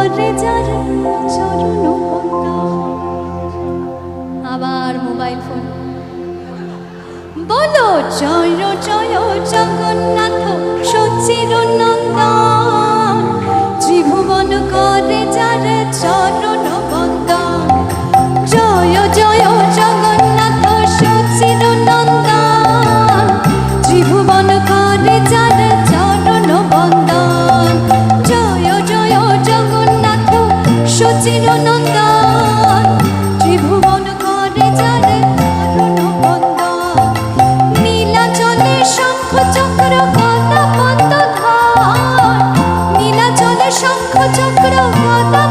করে যার চরণ বন্দন। আবার মোবাইল ফোন। বলো জয় জয় জগন্নাথ সচির নন্দন, ত্রিভুবন করে যার চরণ বন্দন। জয় জয় জগন্নাথ সচির নন্দন, ত্রিভুবন করে যার চরণ বন্দন। জয় জয় জগন্নাথ সচির নন্দন, ত্রিভুবন করে যার চরণ বন্দন। নীলাচলে শঙ্খ চক্র গদা পদ্মধর, নীলাচলে শঙ্খ চক্র গদা